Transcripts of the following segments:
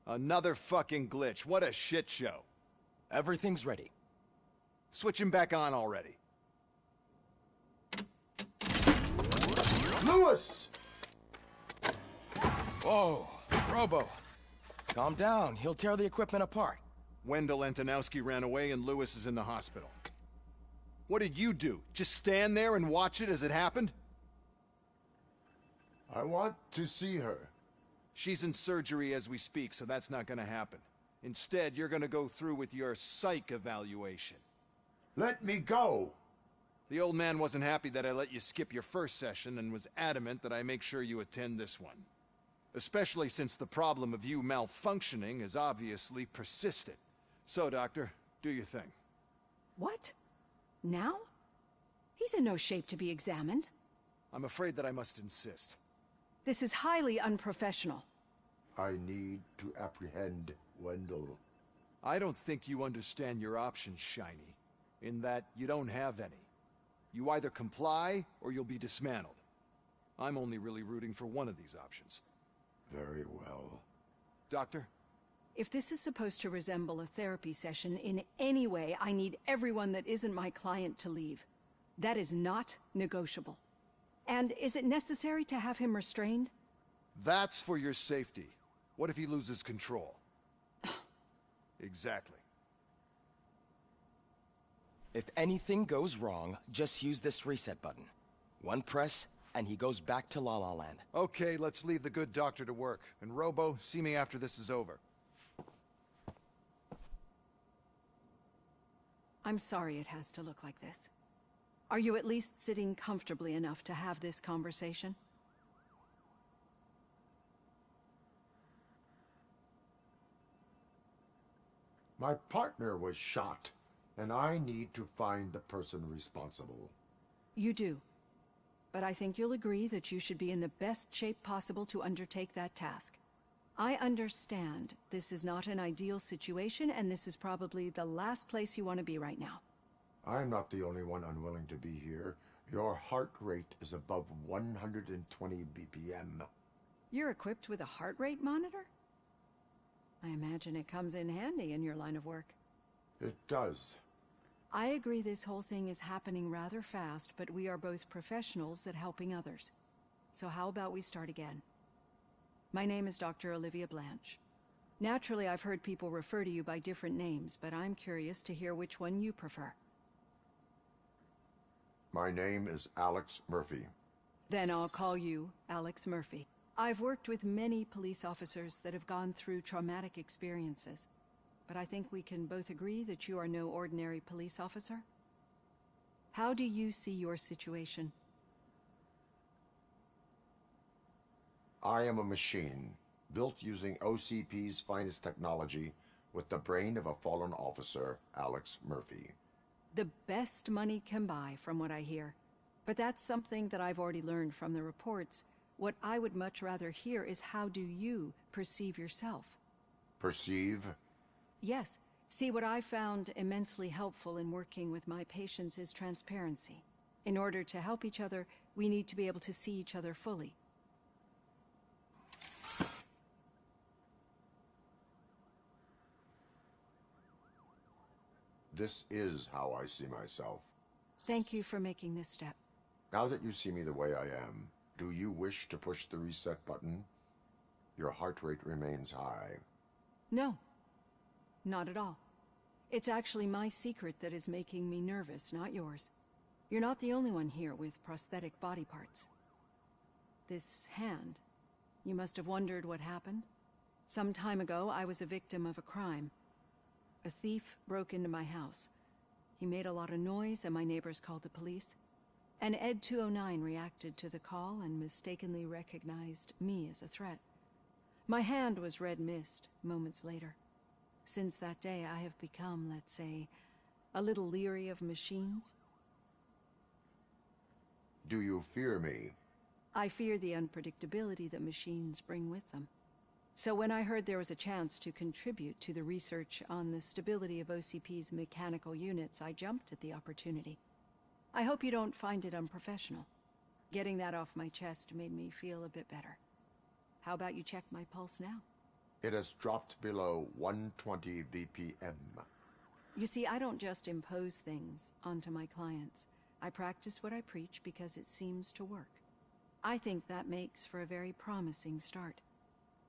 Another fucking glitch. What a shit show. Everything's ready. Switch him back on already. Lewis! Whoa, Robo. Calm down. He'll tear the equipment apart. Wendell Antonowski ran away and Lewis is in the hospital. What did you do? Just stand there and watch it as it happened? I want to see her. She's in surgery as we speak, so that's not gonna happen. Instead, you're gonna go through with your psych evaluation. Let me go! The old man wasn't happy that I let you skip your first session and was adamant that I make sure you attend this one. Especially since the problem of you malfunctioning is obviously persistent. So, Doctor, do your thing. What? Now? He's in no shape to be examined. I'm afraid that I must insist. This is highly unprofessional. I need to apprehend Wendell. I don't think you understand your options, Shiny. In that you don't have any. You either comply or you'll be dismantled. I'm only really rooting for one of these options. Very well. Doctor? If this is supposed to resemble a therapy session in any way, I need everyone that isn't my client to leave. That is not negotiable. And is it necessary to have him restrained? That's for your safety. What if he loses control? Exactly. If anything goes wrong, just use this reset button. One press, and he goes back to La La Land. Okay, let's leave the good doctor to work. And Robo, see me after this is over. I'm sorry it has to look like this. Are you at least sitting comfortably enough to have this conversation? My partner was shot, and I need to find the person responsible. You do. But I think you'll agree that you should be in the best shape possible to undertake that task. I understand this is not an ideal situation, and this is probably the last place you want to be right now. I'm not the only one unwilling to be here. Your heart rate is above 120 BPM. You're equipped with a heart rate monitor? I imagine it comes in handy in your line of work. It does. I agree this whole thing is happening rather fast, but we are both professionals at helping others. So how about we start again? My name is Dr. Olivia Blanche. Naturally, I've heard people refer to you by different names, but I'm curious to hear which one you prefer. My name is Alex Murphy. Then I'll call you Alex Murphy. I've worked with many police officers that have gone through traumatic experiences, but I think we can both agree that you are no ordinary police officer. How do you see your situation? I am a machine, built using OCP's finest technology with the brain of a fallen officer, Alex Murphy. The best money can buy, from what I hear. But that's something that I've already learned from the reports. What I would much rather hear is how do you perceive yourself? Perceive? Yes. See, what I found immensely helpful in working with my patients is transparency. In order to help each other, we need to be able to see each other fully. This is how I see myself. Thank you for making this step. Now that you see me the way I am, do you wish to push the reset button? Your heart rate remains high. No. Not at all. It's actually my secret that is making me nervous, not yours. You're not the only one here with prosthetic body parts. This hand, you must have wondered what happened. Some time ago, I was a victim of a crime. A thief broke into my house. He made a lot of noise and my neighbors called the police. And Ed 209 reacted to the call and mistakenly recognized me as a threat. My hand was red mist moments later. Since that day, I have become, let's say, a little leery of machines. Do you fear me? I fear the unpredictability that machines bring with them. So when I heard there was a chance to contribute to the research on the stability of OCP's mechanical units, I jumped at the opportunity. I hope you don't find it unprofessional. Getting that off my chest made me feel a bit better. How about you check my pulse now? It has dropped below 120 BPM. You see, I don't just impose things onto my clients. I practice what I preach because it seems to work. I think that makes for a very promising start.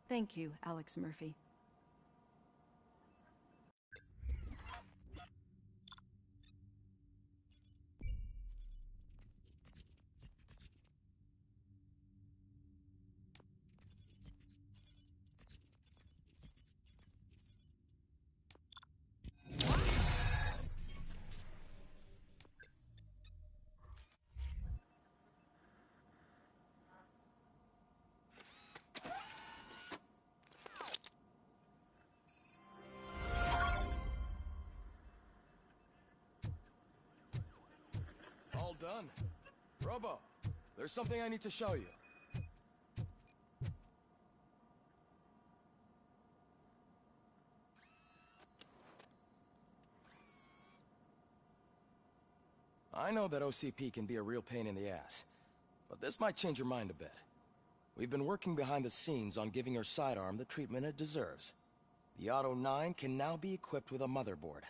Thank you, Alex Murphy. All done. Robo, there's something I need to show you. I know that OCP can be a real pain in the ass, but this might change your mind a bit. We've been working behind the scenes on giving your sidearm the treatment it deserves. The Auto 9 can now be equipped with a motherboard.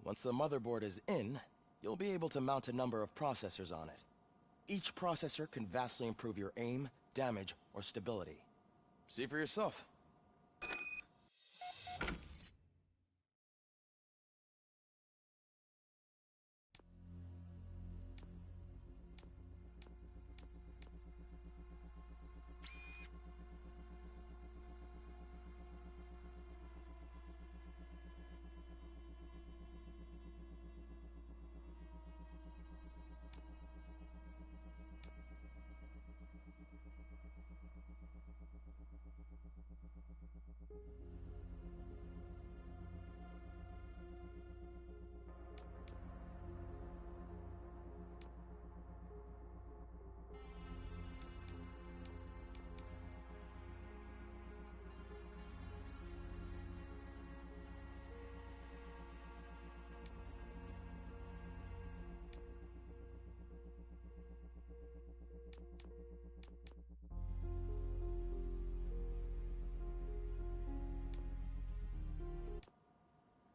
Once the motherboard is in, you'll be able to mount a number of processors on it. Each processor can vastly improve your aim, damage, or stability. See for yourself.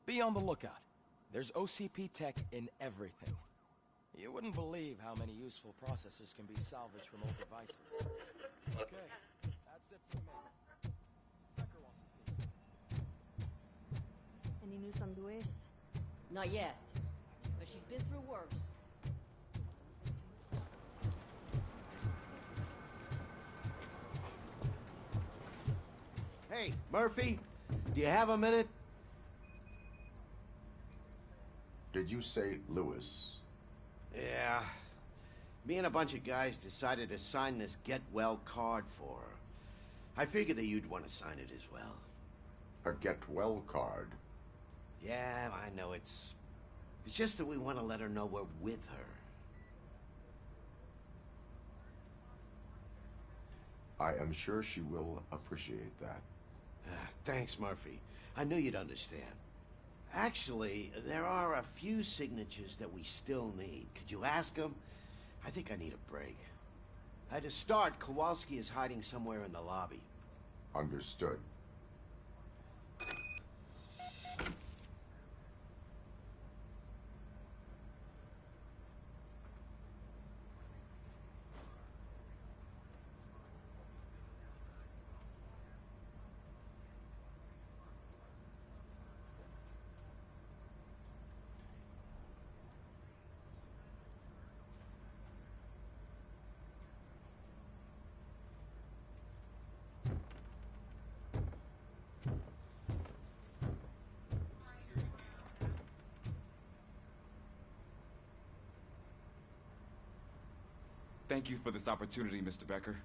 Be on the lookout. There's OCP tech in everything. You wouldn't believe how many useful processors can be salvaged from old devices. Okay, that's it for me. Becker wants to see you. Any news on Luis? Not yet, but she's been through worse. Hey, Murphy, do you have a minute? Did you say Lewis? Yeah. Me and a bunch of guys decided to sign this get well card for her. I figured that you'd want to sign it as well. A get well card? Yeah, I know it's just that we want to let her know we're with her. I am sure she will appreciate that. Thanks, Murphy. I knew you'd understand. Actually, there are a few signatures that we still need. Could you ask them? I think I need a break. To start, Kowalski is hiding somewhere in the lobby. Understood. Thank you for this opportunity, Mr. Becker.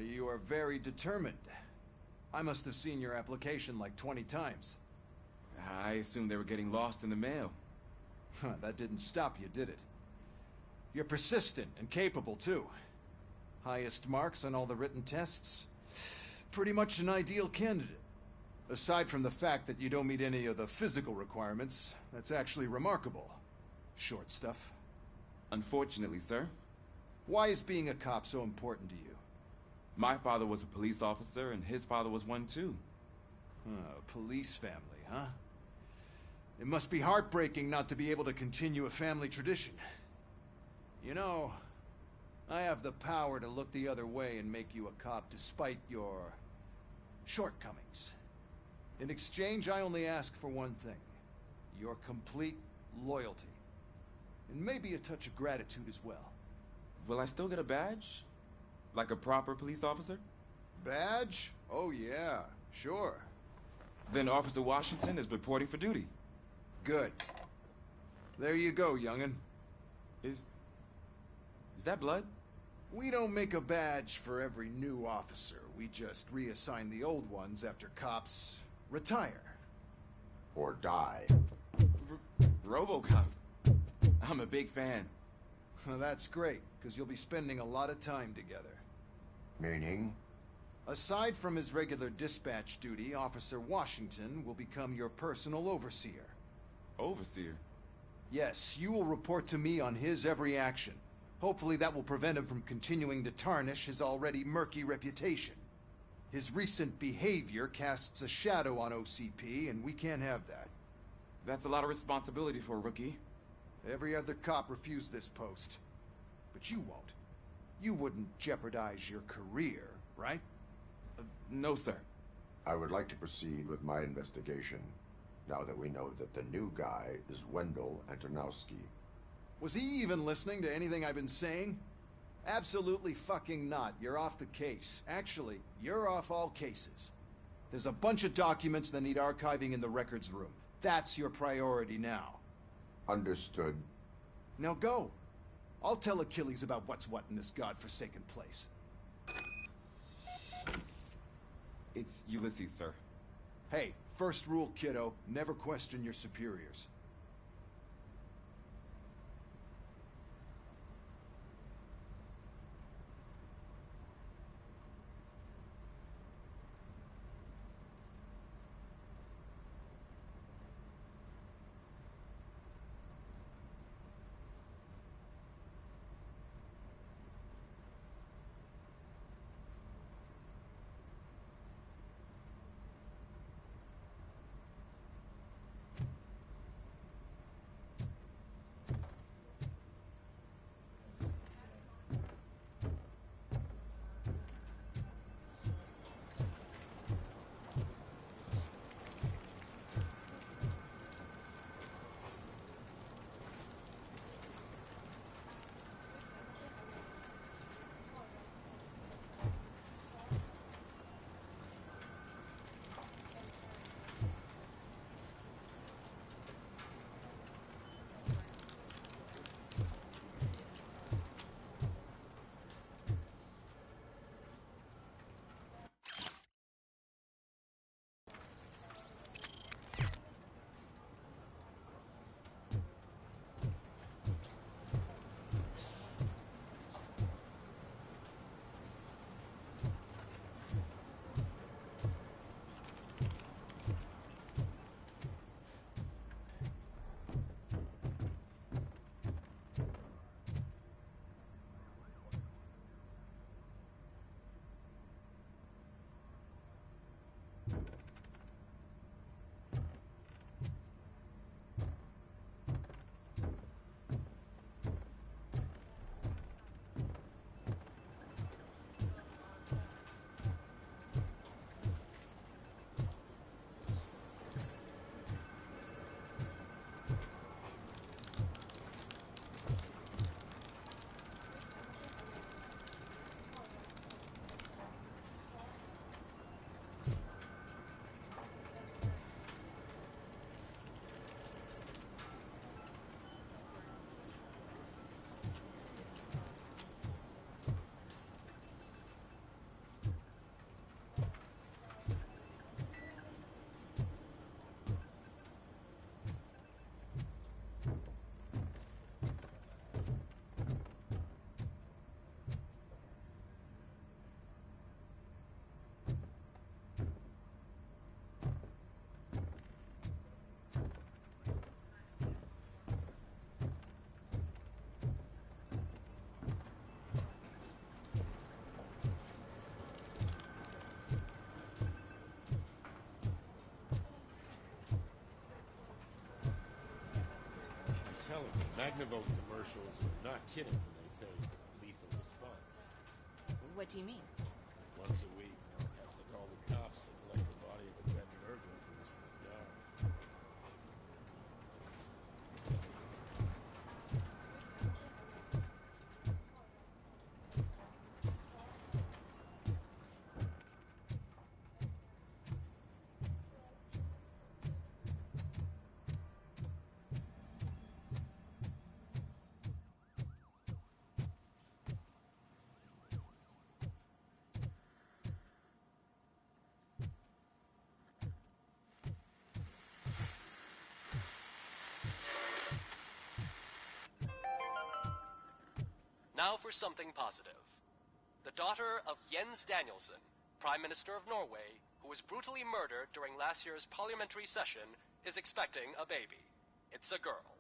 You are very determined. I must have seen your application like 20 times. I assumed they were getting lost in the mail. That didn't stop you, did it? You're persistent and capable, too. Highest marks on all the written tests. Pretty much an ideal candidate. Aside from the fact that you don't meet any of the physical requirements, that's actually remarkable. Short stuff. Unfortunately, sir. Why is being a cop so important to you? My father was a police officer, and his father was one too. Police family, huh? It must be heartbreaking not to be able to continue a family tradition. You know, I have the power to look the other way and make you a cop despite your shortcomings. In exchange, I only ask for one thing. Your complete loyalty. And maybe a touch of gratitude as well. Will I still get a badge? Like a proper police officer? Badge? Oh yeah, sure. Then Officer Washington is reporting for duty. Good. There you go, young'un. Is that blood? We don't make a badge for every new officer. We just reassign the old ones after cops retire. Or die. Robocop. I'm a big fan. Well, that's great, because you'll be spending a lot of time together. Meaning? Aside from his regular dispatch duty, Officer Washington will become your personal overseer. Overseer? Yes, you will report to me on his every action. Hopefully that will prevent him from continuing to tarnish his already murky reputation. His recent behavior casts a shadow on OCP, and we can't have that. That's a lot of responsibility for a rookie. Every other cop refused this post. But you won't. You wouldn't jeopardize your career, right? No, sir. I would like to proceed with my investigation, now that we know that the new guy is Wendell Antonowski. Was he even listening to anything I've been saying? Absolutely fucking not. You're off the case. Actually, you're off all cases. There's a bunch of documents that need archiving in the records room. That's your priority now. Understood. Now go. I'll tell Achilles about what's what in this godforsaken place. It's Ulysses, sir. Hey, first rule, kiddo, never question your superiors. Look, Magnavolt commercials are not kidding when they say lethal response. What do you mean? Once a week, Mark has to call the cops to collect the body of a dead burglar from his front yard. Now for something positive. The daughter of Jens Danielson, Prime Minister of Norway, who was brutally murdered during last year's parliamentary session, is expecting a baby. It's a girl.